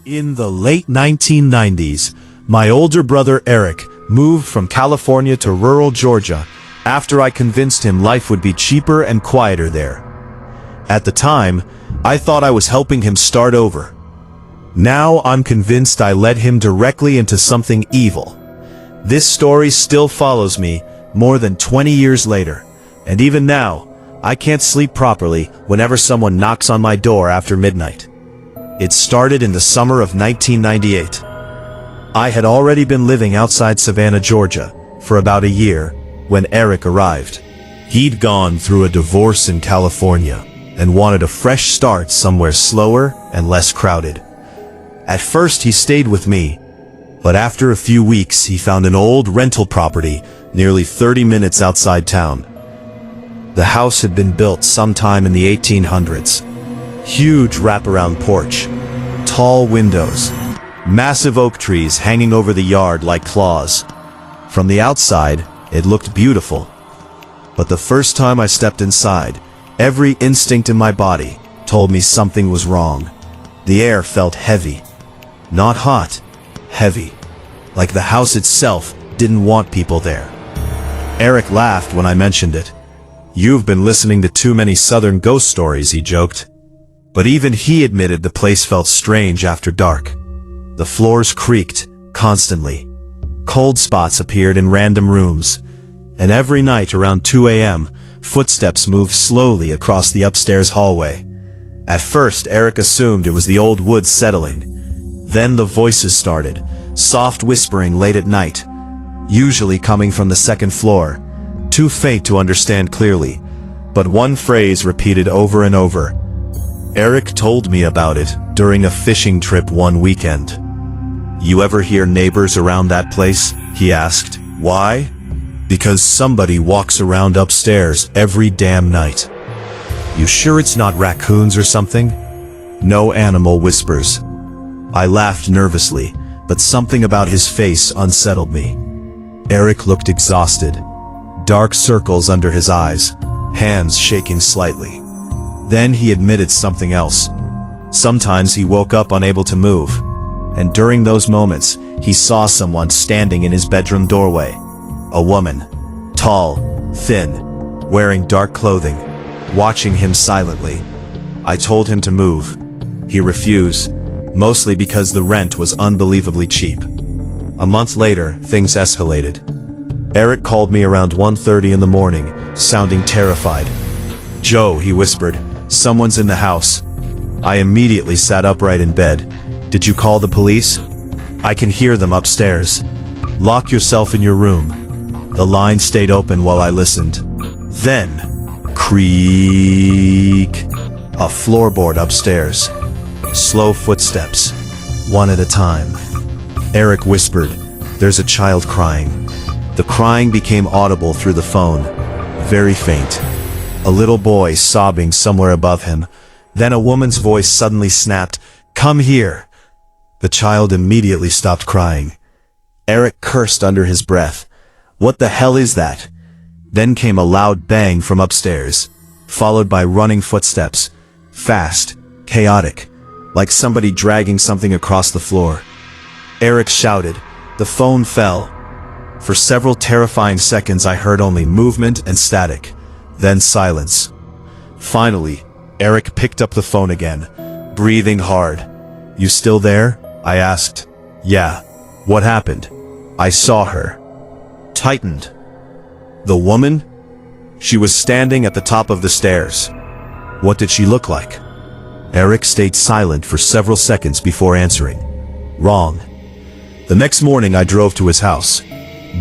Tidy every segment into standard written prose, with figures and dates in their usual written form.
In the late 1990s, my older brother Eric moved from California to rural Georgia after I convinced him life would be cheaper and quieter there. At the time, I thought I was helping him start over. Now I'm convinced I led him directly into something evil. This story still follows me more than 20 years later, and even now, I can't sleep properly whenever someone knocks on my door after midnight. It started in the summer of 1998. I had already been living outside Savannah, Georgia, for about a year when Eric arrived. He'd gone through a divorce in California and wanted a fresh start somewhere slower and less crowded. At first he stayed with me, but after a few weeks he found an old rental property nearly 30 minutes outside town. The house had been built sometime in the 1800s. Huge wraparound porch, tall windows, massive oak trees hanging over the yard like claws. From the outside, it looked beautiful. But the first time I stepped inside, every instinct in my body told me something was wrong. The air felt heavy. Not hot, heavy. Like the house itself didn't want people there. Eric laughed when I mentioned it. "You've been listening to too many southern ghost stories," he joked. But even he admitted the place felt strange after dark. The floors creaked constantly. Cold spots appeared in random rooms. And every night around 2 a.m., footsteps moved slowly across the upstairs hallway. At first, Eric assumed it was the old woods settling. Then the voices started, soft whispering late at night, usually coming from the second floor, too faint to understand clearly, but one phrase repeated over and over. Eric told me about it during a fishing trip one weekend. "You ever hear neighbors around that place?" he asked. "Why?" "Because somebody walks around upstairs every damn night." "You sure it's not raccoons or something?" "No animal whispers." I laughed nervously, but something about his face unsettled me. Eric looked exhausted. Dark circles under his eyes, hands shaking slightly. Then he admitted something else. Sometimes he woke up unable to move, and during those moments, he saw someone standing in his bedroom doorway. A woman, tall, thin, wearing dark clothing, watching him silently. I told him to move. He refused, mostly because the rent was unbelievably cheap. A month later, things escalated. Eric called me around 1:30 in the morning, sounding terrified. "Joe," he whispered, "someone's in the house." I immediately sat upright in bed. "Did you call the police?" "I can hear them upstairs." "Lock yourself in your room." The line stayed open while I listened. Then, creak. A floorboard upstairs. Slow footsteps, one at a time. Eric whispered, "There's a child crying." The crying became audible through the phone, very faint. A little boy sobbing somewhere above him. Then a woman's voice suddenly snapped, "Come here." The child immediately stopped crying. Eric cursed under his breath. "What the hell is that?" Then came a loud bang from upstairs, followed by running footsteps. Fast, chaotic, like somebody dragging something across the floor. Eric shouted. The phone fell. For several terrifying seconds I heard only movement and static, then silence. Finally, Eric picked up the phone again, breathing hard. "You still there?" I asked. "Yeah." "What happened?" "I saw her." Tightened. "The woman?" "She was standing at the top of the stairs." "What did she look like?" Eric stayed silent for several seconds before answering. "Wrong." The next morning I drove to his house.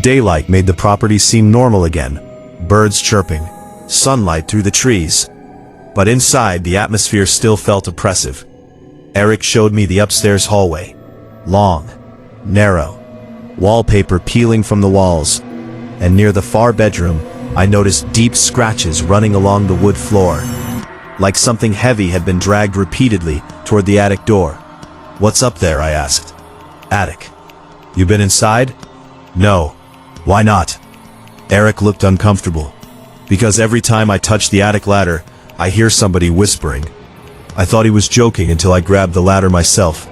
Daylight made the property seem normal again. Birds chirping, sunlight through the trees. But inside, the atmosphere still felt oppressive. Eric showed me the upstairs hallway. Long, narrow, wallpaper peeling from the walls. And near the far bedroom, I noticed deep scratches running along the wood floor. Like something heavy had been dragged repeatedly toward the attic door. "What's up there?" I asked. "Attic." "You been inside?" "No." "Why not?" Eric looked uncomfortable. "Because every time I touch the attic ladder, I hear somebody whispering." I thought he was joking until I grabbed the ladder myself.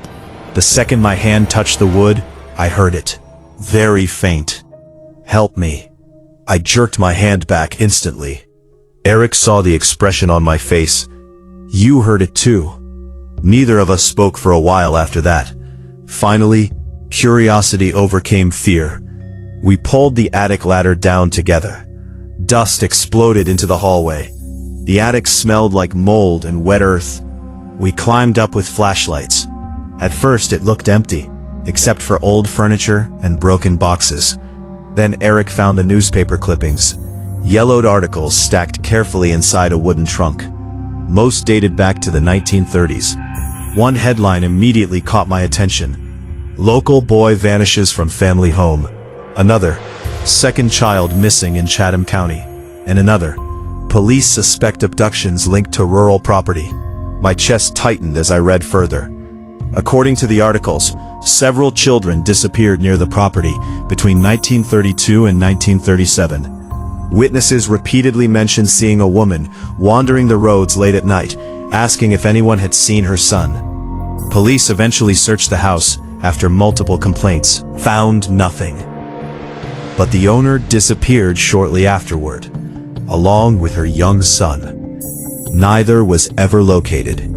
The second my hand touched the wood, I heard it. Very faint. Help me. I jerked my hand back instantly. Eric saw the expression on my face. You heard it too. Neither of us spoke for a while after that. Finally, curiosity overcame fear. We pulled the attic ladder down together. Dust exploded into the hallway. The attic smelled like mold and wet earth. We climbed up with flashlights. At first it looked empty, except for old furniture and broken boxes. Then Eric found the newspaper clippings. Yellowed articles stacked carefully inside a wooden trunk. Most dated back to the 1930s. One headline immediately caught my attention. Local boy vanishes from family home. Another, second child missing in Chatham County. And another, police suspect abductions linked to rural property. My chest tightened as I read further. According to the articles, several children disappeared near the property between 1932 and 1937. Witnesses repeatedly mentioned seeing a woman wandering the roads late at night, asking if anyone had seen her son. Police eventually searched the house after multiple complaints, found nothing. But the owner disappeared shortly afterward, along with her young son. Neither was ever located.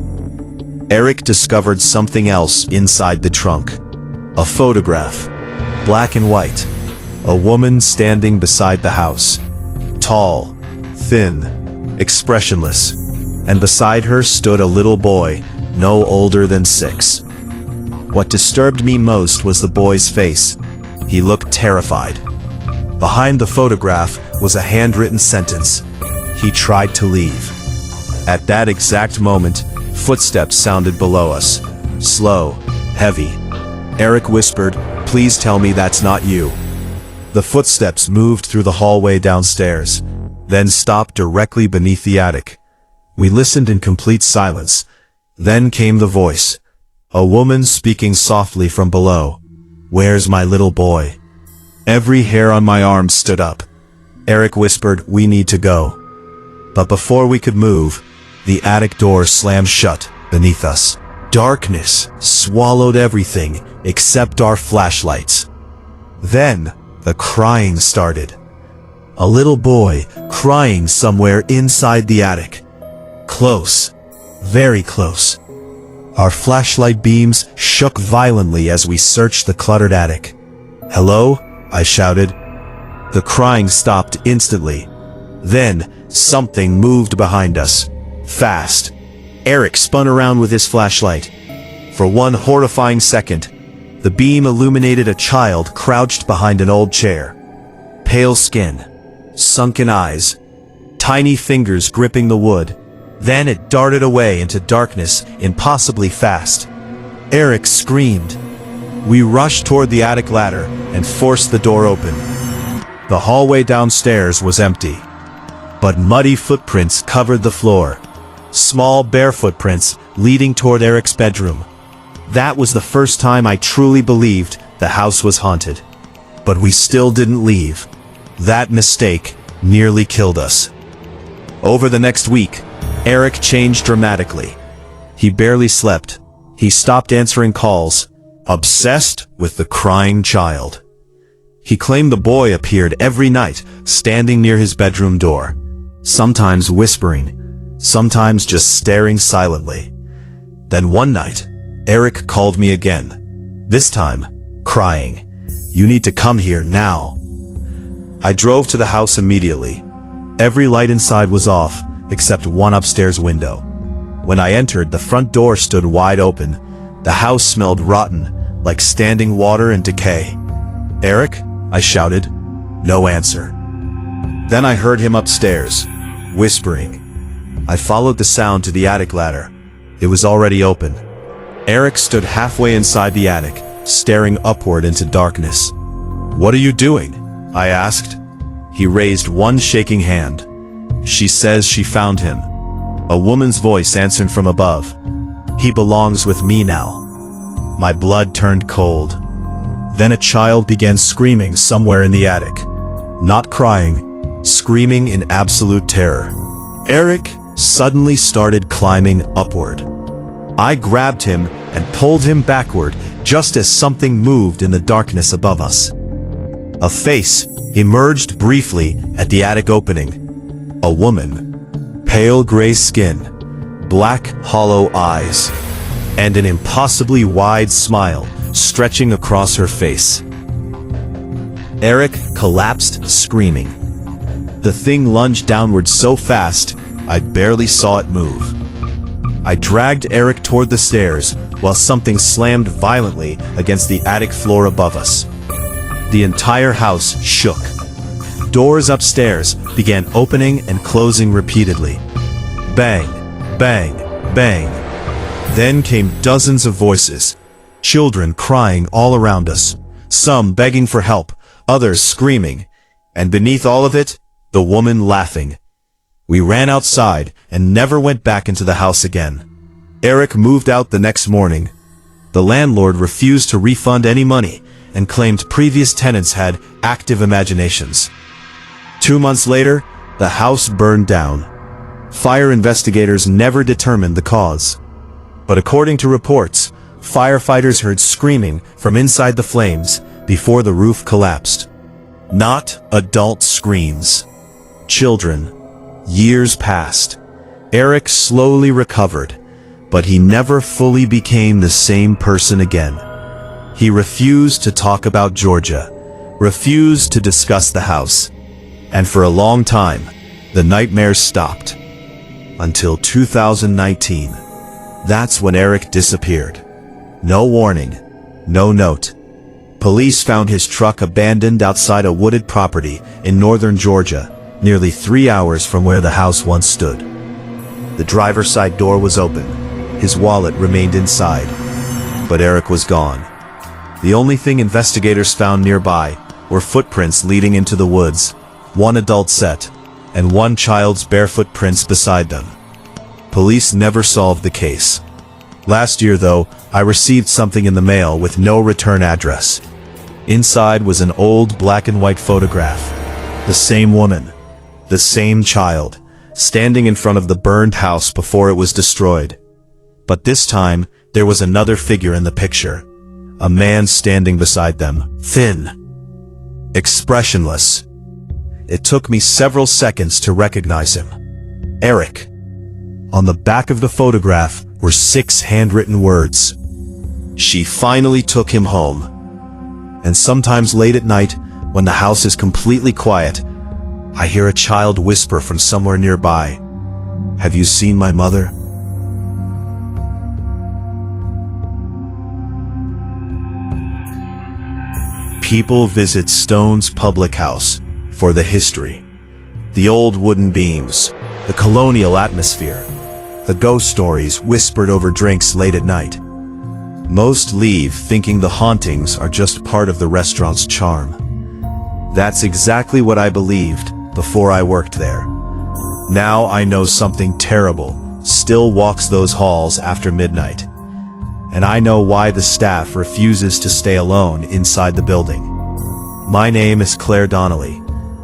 Eric discovered something else inside the trunk. A photograph, black and white. A woman standing beside the house. Tall, thin, expressionless. And beside her stood a little boy, no older than 6. What disturbed me most was the boy's face. He looked terrified. Behind the photograph was a handwritten sentence. He tried to leave. At that exact moment, footsteps sounded below us. Slow, heavy. Eric whispered, "Please tell me that's not you." The footsteps moved through the hallway downstairs, then stopped directly beneath the attic. We listened in complete silence. Then came the voice. A woman speaking softly from below. "Where's my little boy?" Every hair on my arm stood up. Eric whispered, "We need to go." But before we could move, the attic door slammed shut beneath us. Darkness swallowed everything except our flashlights. Then, the crying started. A little boy crying somewhere inside the attic. Close. Very close. Our flashlight beams shook violently as we searched the cluttered attic. "Hello?" I shouted. The crying stopped instantly. Then, something moved behind us. Fast. Eric spun around with his flashlight. For one horrifying second, the beam illuminated a child crouched behind an old chair. Pale skin, sunken eyes, tiny fingers gripping the wood. Then it darted away into darkness impossibly fast. Eric screamed. We rushed toward the attic ladder and forced the door open. The hallway downstairs was empty, but muddy footprints covered the floor. Small bare footprints leading toward Eric's bedroom. That was the first time I truly believed the house was haunted. But we still didn't leave. That mistake nearly killed us. Over the next week, Eric changed dramatically. He barely slept. He stopped answering calls, obsessed with the crying child. He claimed the boy appeared every night, standing near his bedroom door, sometimes whispering, sometimes just staring silently. Then one night, Eric called me again, this time crying, "You need to come here now." I drove to the house immediately. Every light inside was off, except one upstairs window. When I entered, the front door stood wide open. The house smelled rotten, like standing water and decay. "Eric?" I shouted. No answer. Then I heard him upstairs, whispering. I followed the sound to the attic ladder. It was already open. Eric stood halfway inside the attic, staring upward into darkness. "What are you doing?" I asked. He raised one shaking hand. "She says she found him." A woman's voice answered from above. "He belongs with me now." My blood turned cold. Then a child began screaming somewhere in the attic. Not crying, screaming in absolute terror. Eric suddenly started climbing upward. I grabbed him and pulled him backward just as something moved in the darkness above us. A face emerged briefly at the attic opening. A woman. Pale gray skin, black hollow eyes, and an impossibly wide smile stretching across her face. Eric collapsed screaming. The thing lunged downward so fast, I barely saw it move. I dragged Eric toward the stairs while something slammed violently against the attic floor above us. The entire house shook. Doors upstairs began opening and closing repeatedly. Bang, bang, bang. Then came dozens of voices. Children crying all around us. Some begging for help, others screaming. And beneath all of it, the woman laughing. We ran outside and never went back into the house again. Eric moved out the next morning. The landlord refused to refund any money and claimed previous tenants had active imaginations. 2 months later, the house burned down. Fire investigators never determined the cause. But according to reports, firefighters heard screaming from inside the flames before the roof collapsed. Not adult screams. Children. Years passed. Eric slowly recovered, but he never fully became the same person again. He refused to talk about Georgia, refused to discuss the house, and for a long time, the nightmares stopped. Until 2019. That's when Eric disappeared. No warning, no note. Police found his truck abandoned outside a wooded property in northern Georgia, nearly 3 hours from where the house once stood. The driver's side door was open. His wallet remained inside, but Eric was gone. The only thing investigators found nearby were footprints leading into the woods, one adult set, and one child's barefoot prints beside them. Police never solved the case. Last year, though, I received something in the mail with no return address. Inside was an old black and white photograph. The same woman, the same child, standing in front of the burned house before it was destroyed. But this time, there was another figure in the picture. A man standing beside them, thin, expressionless. It took me several seconds to recognize him. Eric. On the back of the photograph were 6 handwritten words. She finally took him home. And sometimes late at night, when the house is completely quiet, I hear a child whisper from somewhere nearby, "Have you seen my mother?" People visit Stone's public house for the history. The old wooden beams, the colonial atmosphere, the ghost stories whispered over drinks late at night. Most leave thinking the hauntings are just part of the restaurant's charm. That's exactly what I believed before I worked there. Now I know something terrible still walks those halls after midnight. And I know why the staff refuses to stay alone inside the building. My name is Claire Donnelly,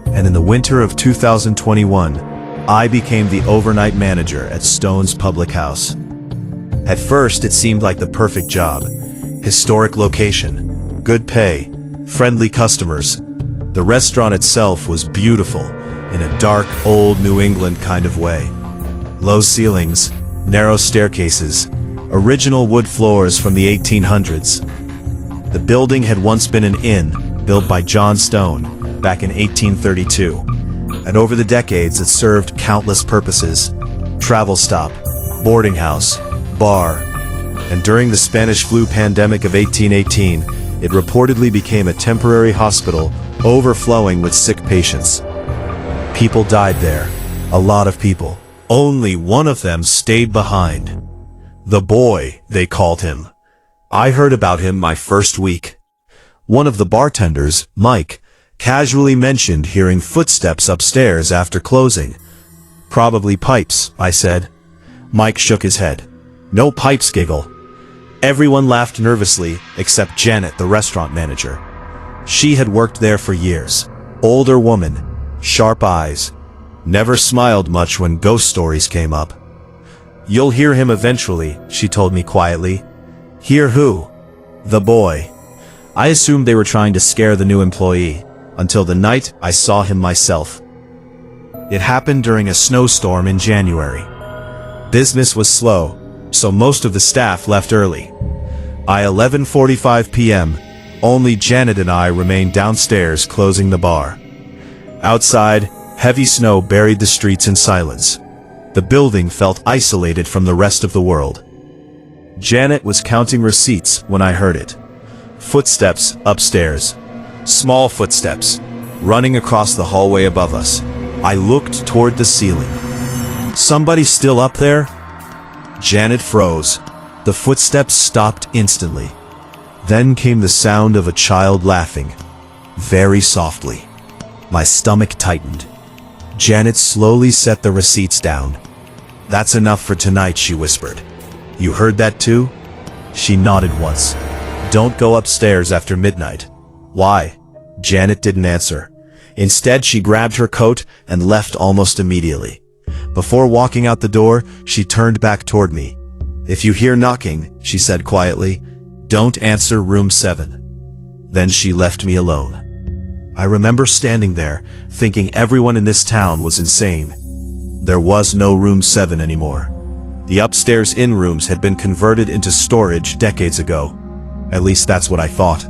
and in the winter of 2021, I became the overnight manager at Stone's public house. At first, it seemed like the perfect job. Historic location, good pay, friendly customers. The restaurant itself was beautiful, in a dark, old New England kind of way. Low ceilings, narrow staircases, original wood floors from the 1800s. The building had once been an inn, built by John Stone, back in 1832. And over the decades it served countless purposes. Travel stop, boarding house, bar. And during the Spanish flu pandemic of 1818, it reportedly became a temporary hospital, overflowing with sick patients. People died there, a lot of people. Only one of them stayed behind. The boy, they called him. I heard about him my first week. One of the bartenders, Mike, casually mentioned hearing footsteps upstairs after closing. "Probably pipes," I said. Mike shook his head. "No pipes, giggle." Everyone laughed nervously, except Janet, the restaurant manager. She had worked there for years. Older woman, sharp eyes, never smiled much when ghost stories came up. "You'll hear him eventually," she told me quietly. "Hear who?" The boy. I assumed they were trying to scare the new employee, until the night I saw him myself. It happened during a snowstorm in January. Business was slow, so most of the staff left early. By 11:45 p.m., only Janet and I remained downstairs closing the bar. Outside, heavy snow buried the streets in silence. The building felt isolated from the rest of the world. Janet was counting receipts when I heard it. Footsteps upstairs. Small footsteps, running across the hallway above us. I looked toward the ceiling. Somebody still up there? Janet froze. The footsteps stopped instantly. Then came the sound of a child laughing, very softly. My stomach tightened. Janet slowly set the receipts down. "That's enough for tonight," she whispered. "You heard that too?" She nodded once. "Don't go upstairs after midnight." "Why?" Janet didn't answer. Instead, she grabbed her coat and left almost immediately. Before walking out the door, she turned back toward me. "If you hear knocking," she said quietly, "don't answer room 7. Then she left me alone. I remember standing there, thinking everyone in this town was insane. There was no room 7 anymore. The upstairs inn rooms had been converted into storage decades ago. At least that's what I thought.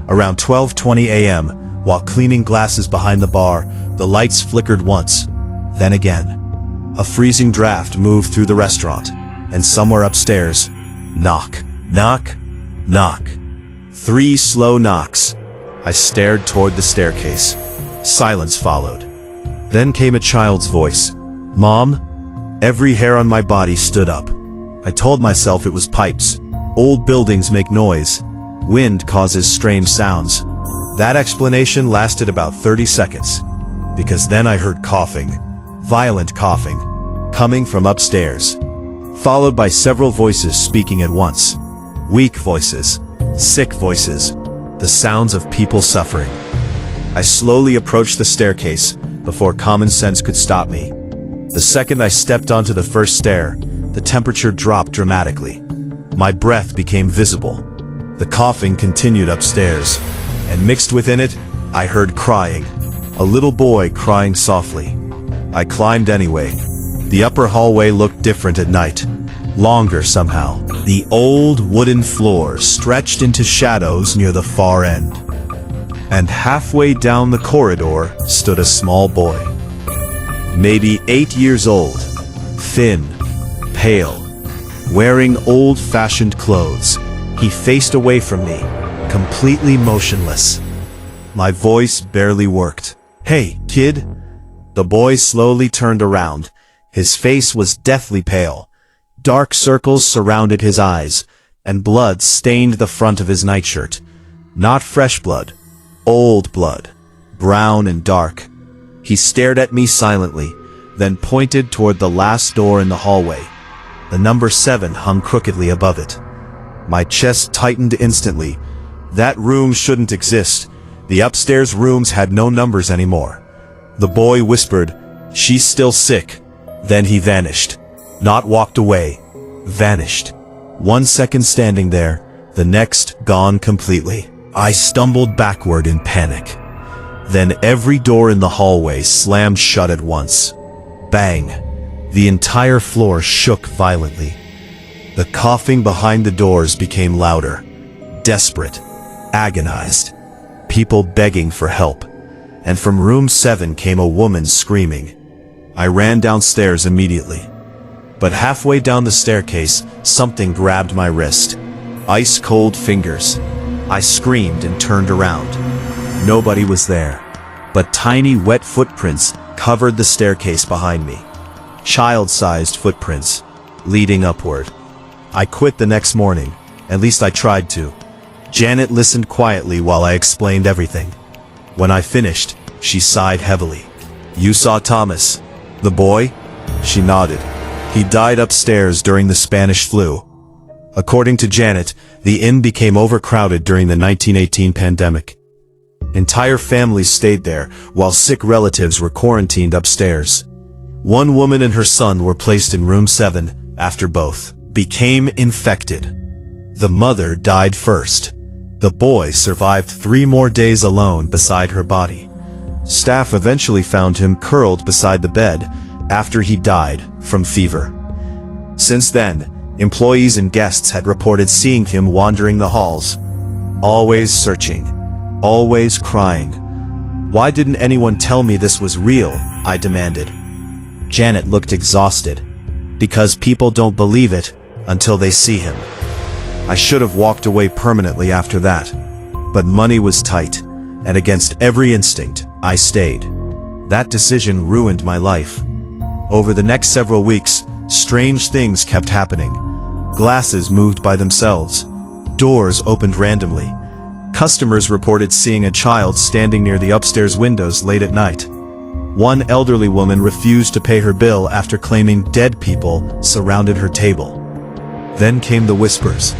Around 12:20 a.m., while cleaning glasses behind the bar, the lights flickered once, then again. A freezing draft moved through the restaurant, and somewhere upstairs, knock, knock, knock. 3 slow knocks. I stared toward the staircase. Silence followed. Then came a child's voice. "Mom?" Every hair on my body stood up. I told myself it was pipes. Old buildings make noise. Wind causes strange sounds. That explanation lasted about 30 seconds, because then I heard coughing. Violent coughing, coming from upstairs, followed by several voices speaking at once. Weak voices, sick voices, the sounds of people suffering. I slowly approached the staircase before common sense could stop me. The second I stepped onto the first stair, the temperature dropped dramatically. My breath became visible. The coughing continued upstairs, and mixed within it, I heard crying. A little boy crying softly. I climbed anyway. The upper hallway looked different at night. Longer somehow. The old wooden floor stretched into shadows near the far end. And halfway down the corridor stood a small boy. Maybe 8 years old. Thin. Pale. Wearing old-fashioned clothes. He faced away from me, completely motionless. My voice barely worked. "Hey, kid." The boy slowly turned around. His face was deathly pale. Dark circles surrounded his eyes, and blood stained the front of his nightshirt. Not fresh blood, old blood, brown and dark. He stared at me silently, then pointed toward the last door in the hallway. The number 7 hung crookedly above it. My chest tightened instantly. That room shouldn't exist. The upstairs rooms had no numbers anymore. The boy whispered, "She's still sick." Then he vanished. Not walked away. Vanished. 1 second standing there, the next gone completely. I stumbled backward in panic. Then every door in the hallway slammed shut at once. Bang! The entire floor shook violently. The coughing behind the doors became louder. Desperate. Agonized. People begging for help. And from room 7 came a woman screaming. I ran downstairs immediately. But halfway down the staircase, something grabbed my wrist. Ice-cold fingers. I screamed and turned around. Nobody was there. But tiny wet footprints covered the staircase behind me. Child-sized footprints, leading upward. I quit the next morning. At least I tried to. Janet listened quietly while I explained everything. When I finished, she sighed heavily. "You saw Thomas, the boy?" She nodded. "He died upstairs during the Spanish flu." According to Janet, the inn became overcrowded during the 1918 pandemic. Entire families stayed there, while sick relatives were quarantined upstairs. One woman and her son were placed in room 7, after both became infected. The mother died first. The boy survived 3 more days alone beside her body. Staff eventually found him curled beside the bed after he died from fever. Since then, employees and guests had reported seeing him wandering the halls, always searching, always crying. Why didn't anyone tell me this was real? I demanded. Janet looked exhausted. Because people don't believe it until they see him. I should have walked away permanently after that. But money was tight, and against every instinct, I stayed. That decision ruined my life. Over the next several weeks, strange things kept happening. Glasses moved by themselves. Doors opened randomly. Customers reported seeing a child standing near the upstairs windows late at night. One elderly woman refused to pay her bill after claiming dead people surrounded her table. Then came the whispers.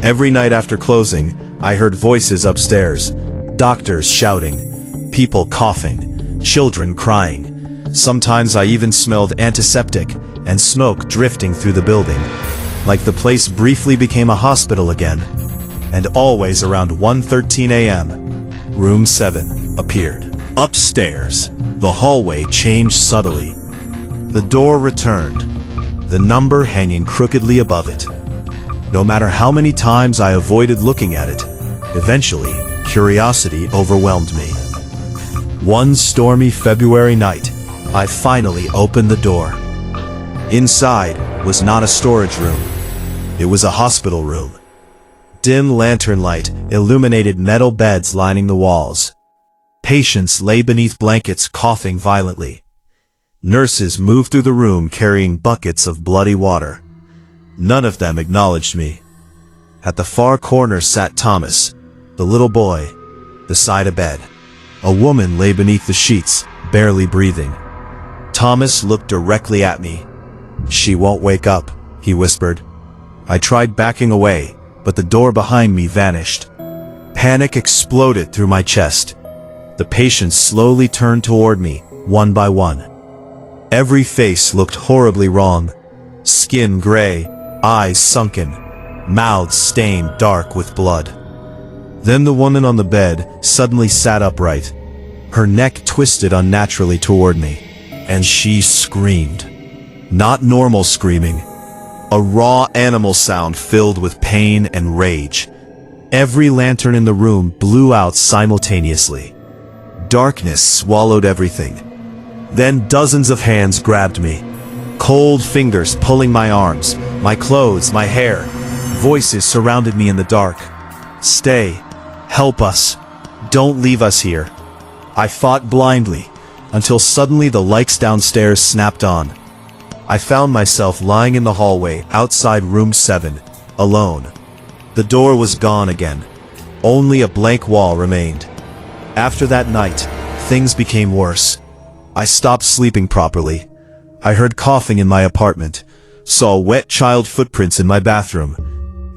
Every night after closing, I heard voices upstairs, doctors shouting, people coughing, children crying. Sometimes I even smelled antiseptic and smoke drifting through the building, like the place briefly became a hospital again. And always around 1:13 a.m., room 7 appeared. Upstairs, the hallway changed subtly. The door returned, the number hanging crookedly above it. No matter how many times I avoided looking at it, eventually, curiosity overwhelmed me. One stormy February night, I finally opened the door. Inside was not a storage room. It was a hospital room. Dim lantern light illuminated metal beds lining the walls. Patients lay beneath blankets coughing violently. Nurses moved through the room carrying buckets of bloody water. None of them acknowledged me. At the far corner sat Thomas, the little boy, beside a bed. A woman lay beneath the sheets, barely breathing. Thomas looked directly at me. "She won't wake up," he whispered. I tried backing away, but the door behind me vanished. Panic exploded through my chest. The patients slowly turned toward me, one by one. Every face looked horribly wrong. Skin gray, eyes sunken, mouths stained dark with blood. Then the woman on the bed suddenly sat upright. Her neck twisted unnaturally toward me, and she screamed. Not normal screaming. A raw animal sound filled with pain and rage. Every lantern in the room blew out simultaneously. Darkness swallowed everything. Then dozens of hands grabbed me. Cold fingers pulling my arms, my clothes, my hair. Voices surrounded me in the dark. "Stay. Help us. Don't leave us here." I fought blindly, until suddenly the lights downstairs snapped on. I found myself lying in the hallway outside room 7, alone. The door was gone again. Only a blank wall remained. After that night, things became worse. I stopped sleeping properly. I heard coughing in my apartment, saw wet child footprints in my bathroom,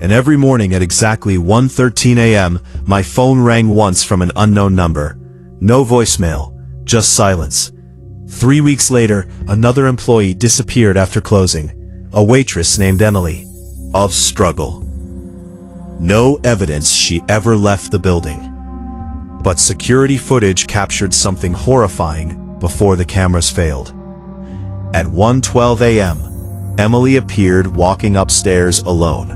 and every morning at exactly 1:13 a.m., my phone rang once from an unknown number. No voicemail, just silence. 3 weeks later, another employee disappeared after closing, a waitress named Emily. Of struggle. No evidence she ever left the building. But security footage captured something horrifying before the cameras failed. At 1:12 a.m., Emily appeared walking upstairs alone.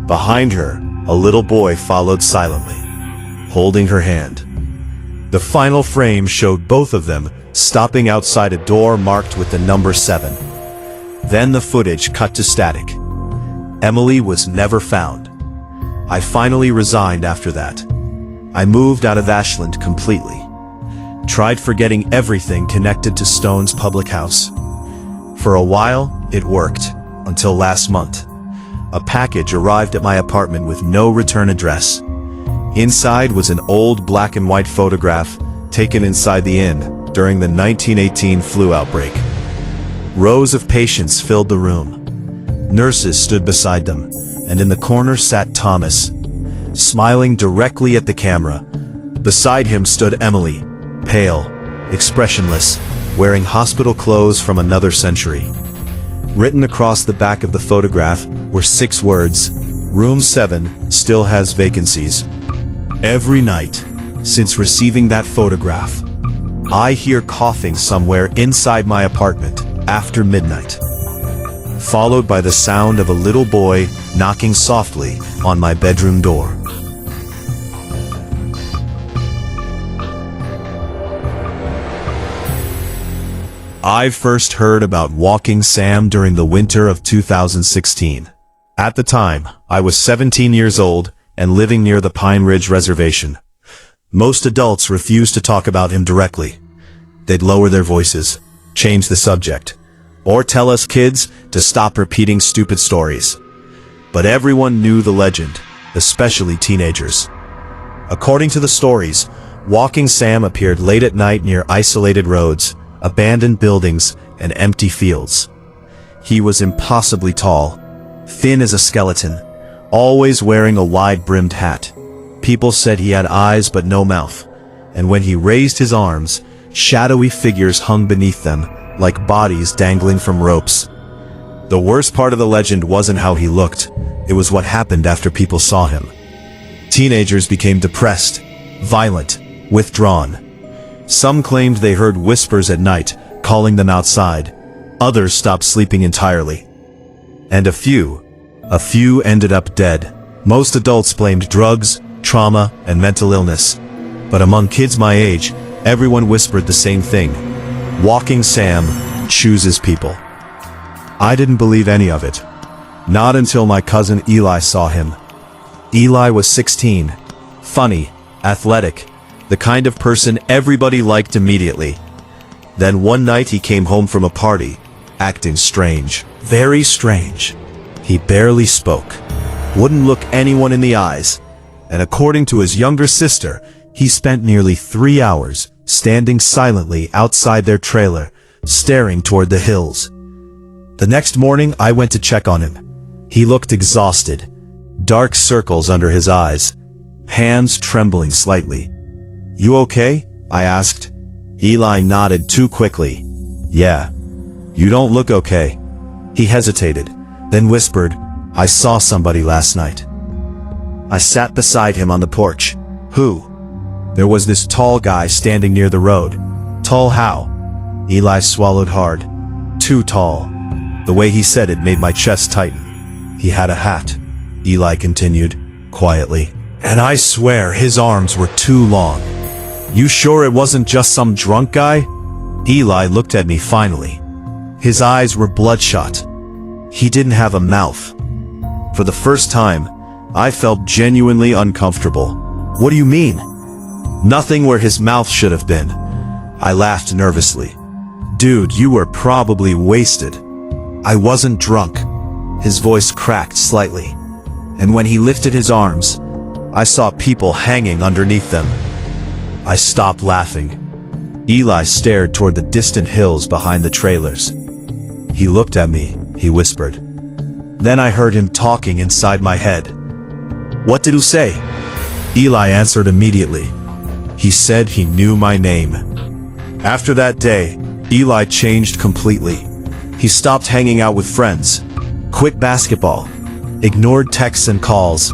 Behind her, a little boy followed silently, holding her hand. The final frame showed both of them stopping outside a door marked with the number 7. Then the footage cut to static. Emily was never found. I finally resigned after that. I moved out of Ashland completely. Tried forgetting everything connected to Stone's public house. For a while, it worked, until last month. A package arrived at my apartment with no return address. Inside was an old black and white photograph taken inside the inn during the 1918 flu outbreak. Rows of patients filled the room. Nurses stood beside them, and in the corner sat Thomas, smiling directly at the camera. Beside him stood Emily, pale, expressionless, wearing hospital clothes from another century. Written across the back of the photograph were 6 words, Room 7 still has vacancies. Every night, since receiving that photograph, I hear coughing somewhere inside my apartment after midnight, followed by the sound of a little boy knocking softly on my bedroom door. I first heard about Walking Sam during the winter of 2016. At the time, I was 17 years old and living near the Pine Ridge Reservation. Most adults refused to talk about him directly. They'd lower their voices, change the subject, or tell us kids to stop repeating stupid stories. But everyone knew the legend, especially teenagers. According to the stories, Walking Sam appeared late at night near isolated roads, abandoned buildings, and empty fields. He was impossibly tall, thin as a skeleton, always wearing a wide-brimmed hat. People said he had eyes but no mouth, and when he raised his arms, shadowy figures hung beneath them, like bodies dangling from ropes. The worst part of the legend wasn't how he looked, it was what happened after people saw him. Teenagers became depressed, violent, withdrawn. Some claimed they heard whispers at night, calling them outside. Others stopped sleeping entirely. And a few ended up dead. Most adults blamed drugs, trauma, and mental illness. But among kids my age, everyone whispered the same thing. Walking Sam chooses people. I didn't believe any of it. Not until my cousin Eli saw him. Eli was 16. Funny, athletic, the kind of person everybody liked immediately. Then one night he came home from a party, acting strange. Very strange. He barely spoke, wouldn't look anyone in the eyes, and according to his younger sister, he spent nearly 3 hours standing silently outside their trailer, staring toward the hills. The next morning I went to check on him. He looked exhausted, dark circles under his eyes, hands trembling slightly. "You okay?" I asked. Eli nodded too quickly. "Yeah. You don't look okay." He hesitated, then whispered, "I saw somebody last night." I sat beside him on the porch. "Who?" "There was this tall guy standing near the road." "Tall how?" Eli swallowed hard. "Too tall." The way he said it made my chest tighten. "He had a hat," Eli continued, quietly. "And I swear his arms were too long." "You sure it wasn't just some drunk guy?" Eli looked at me finally. His eyes were bloodshot. He didn't have a mouth. For the first time, I felt genuinely uncomfortable. "What do you mean?" "Nothing where his mouth should have been." I laughed nervously. "Dude, you were probably wasted." "I wasn't drunk." His voice cracked slightly. And when he lifted his arms, I saw people hanging underneath them. I stopped laughing. Eli stared toward the distant hills behind the trailers. "He looked at me," he whispered. Then I heard him talking inside my head. "What did you say?" Eli answered immediately. He said he knew my name. After that day, Eli changed completely. He stopped hanging out with friends, quit basketball, ignored texts and calls,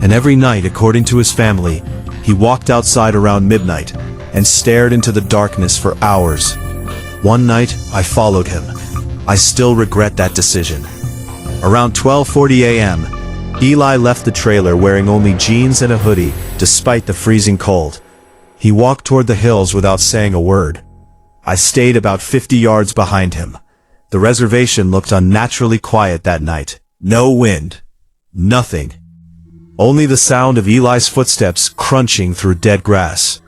and every night, according to his family, he walked outside around midnight and stared into the darkness for hours. One night, I followed him. I still regret that decision. Around 12:40 a.m., Eli left the trailer wearing only jeans and a hoodie, despite the freezing cold. He walked toward the hills without saying a word. I stayed about 50 yards behind him. The reservation looked unnaturally quiet that night. No wind. Nothing. Only the sound of Eli's footsteps crunching through dead grass.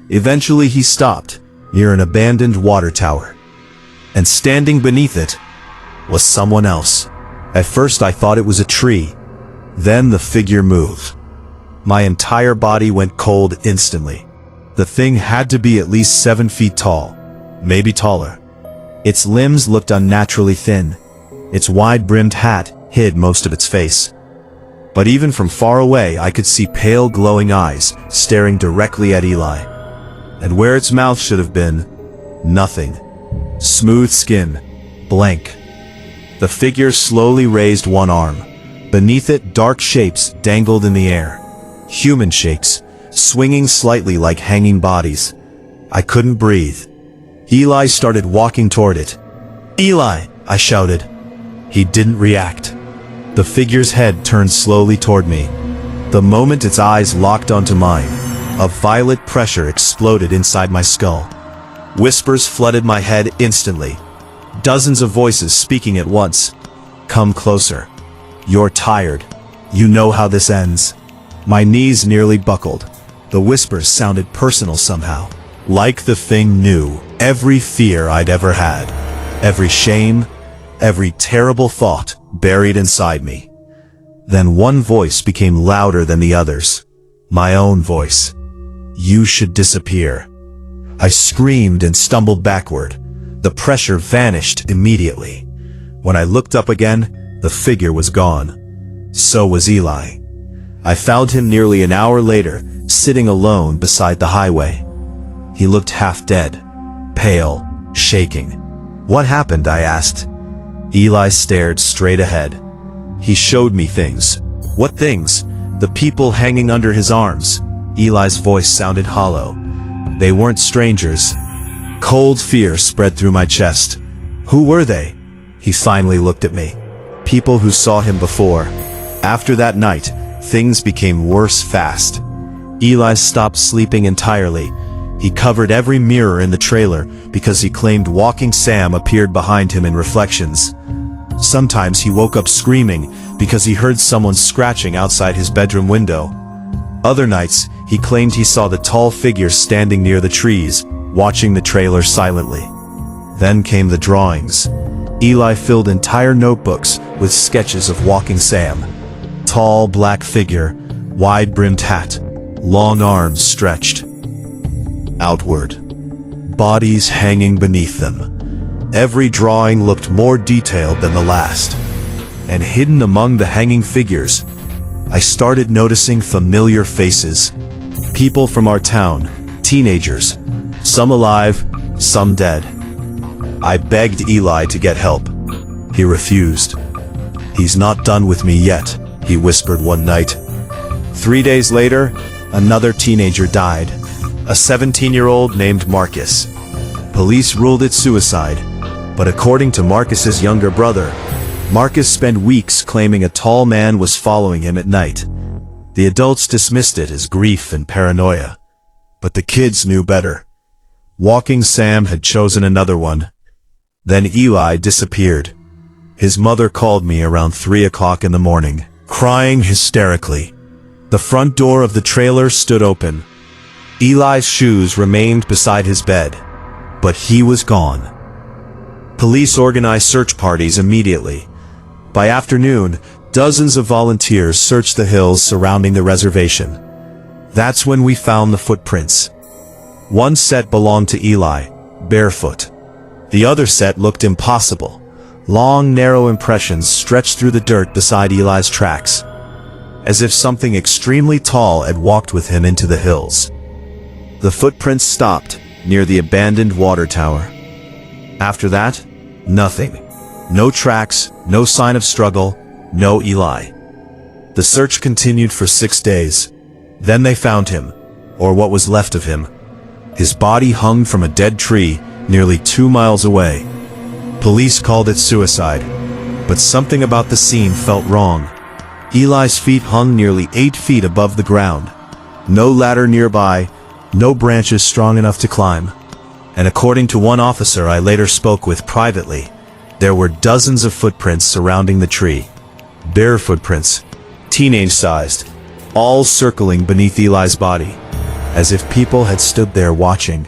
Eventually he stopped, near an abandoned water tower. And standing beneath it was someone else. At first I thought it was a tree. Then the figure moved. My entire body went cold instantly. The thing had to be at least 7 feet tall, maybe taller. Its limbs looked unnaturally thin. Its wide-brimmed hat hid most of its face. But even from far away I could see pale glowing eyes staring directly at Eli. And where its mouth should have been, nothing. Smooth skin, blank. The figure slowly raised one arm, Beneath it, dark shapes dangled in the air. Human shapes, swinging slightly like hanging bodies. I couldn't breathe. Eli started walking toward it. "Eli!" I shouted. He didn't react. The figure's head turned slowly toward me. The moment its eyes locked onto mine, a violet pressure exploded inside my skull. Whispers flooded my head instantly. Dozens of voices speaking at once. "Come closer. You're tired. You know how this ends." My knees nearly buckled. The whispers sounded personal somehow. Like the thing knew every fear I'd ever had. Every shame, every terrible thought buried inside me. Then one voice became louder than the others. My own voice. "You should disappear." I screamed and stumbled backward. The pressure vanished immediately. When I looked up again, the figure was gone. So was Eli. I found him nearly an hour later, sitting alone beside the highway. He looked half dead, pale, shaking. "What happened?" I asked. Eli stared straight ahead. He showed me things. "What things?" "The people hanging under his arms." Eli's voice sounded hollow. "They weren't strangers." Cold fear spread through my chest. "Who were they?" He finally looked at me. "People who saw him before." After that night, things became worse fast. Eli stopped sleeping entirely. He covered every mirror in the trailer because he claimed Walking Sam appeared behind him in reflections. Sometimes he woke up screaming because he heard someone scratching outside his bedroom window. Other nights, he claimed he saw the tall figure standing near the trees, watching the trailer silently. Then came the drawings. Eli filled entire notebooks with sketches of Walking Sam. Tall black figure, wide-brimmed hat, long arms stretched outward, bodies hanging beneath them. Every drawing looked more detailed than the last. And hidden among the hanging figures, I started noticing familiar faces. People from our town, teenagers, some alive, some dead. I begged Eli to get help. He refused. "He's not done with me yet," he whispered one night. 3 days later, another teenager died. A 17-year-old named Marcus. Police ruled it suicide, but according to Marcus's younger brother, Marcus spent weeks claiming a tall man was following him at night. The adults dismissed it as grief and paranoia, but the kids knew better. Walking Sam had chosen another one. Then Eli disappeared. His mother called me around 3 o'clock in the morning, crying hysterically. The front door of the trailer stood open. Eli's shoes remained beside his bed, but he was gone. Police organized search parties immediately. By afternoon, dozens of volunteers searched the hills surrounding the reservation. That's when we found the footprints. One set belonged to Eli, barefoot. The other set looked impossible. Long, narrow impressions stretched through the dirt beside Eli's tracks, as if something extremely tall had walked with him into the hills. The footprints stopped near the abandoned water tower. After that, nothing. No tracks, no sign of struggle, no Eli. The search continued for 6 days. Then they found him, or what was left of him. His body hung from a dead tree nearly 2 miles away. Police called it suicide, but something about the scene felt wrong. Eli's feet hung nearly 8 feet above the ground. No ladder nearby, no branches strong enough to climb. And according to one officer I later spoke with privately, there were dozens of footprints surrounding the tree. Bare footprints, teenage-sized, all circling beneath Eli's body, as if people had stood there watching.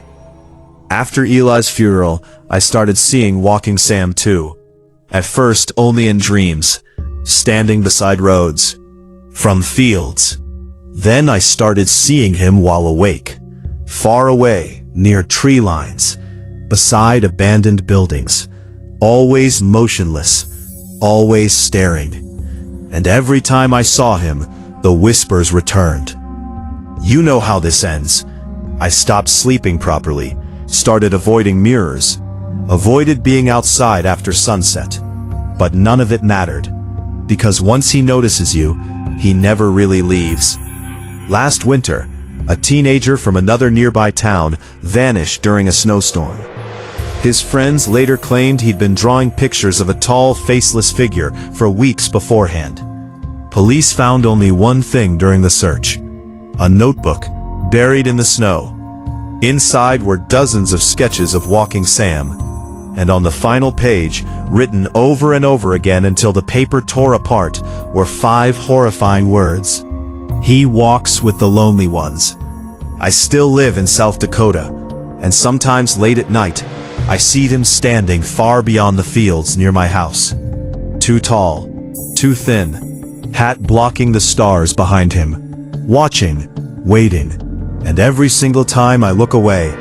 After Eli's funeral, I started seeing Walking Sam too. At first only in dreams, standing beside roads, from fields. Then I started seeing him while awake, far away, near tree lines, beside abandoned buildings, always motionless, always staring. And every time I saw him, the whispers returned. You know how this ends. I stopped sleeping properly, started avoiding mirrors, avoided being outside after sunset. But none of it mattered. because once he notices you, he never really leaves. Last winter, a teenager from another nearby town vanished during a snowstorm. His friends later claimed he'd been drawing pictures of a tall, faceless figure for weeks beforehand. Police found only one thing during the search: a notebook buried in the snow. Inside were dozens of sketches of Walking Sam, and on the final page, written over and over again until the paper tore apart, were 5 horrifying words. "He walks with the lonely ones." I still live in South Dakota, and sometimes late at night, I see him standing far beyond the fields near my house. Too tall, too thin, hat blocking the stars behind him, watching, waiting, and every single time I look away,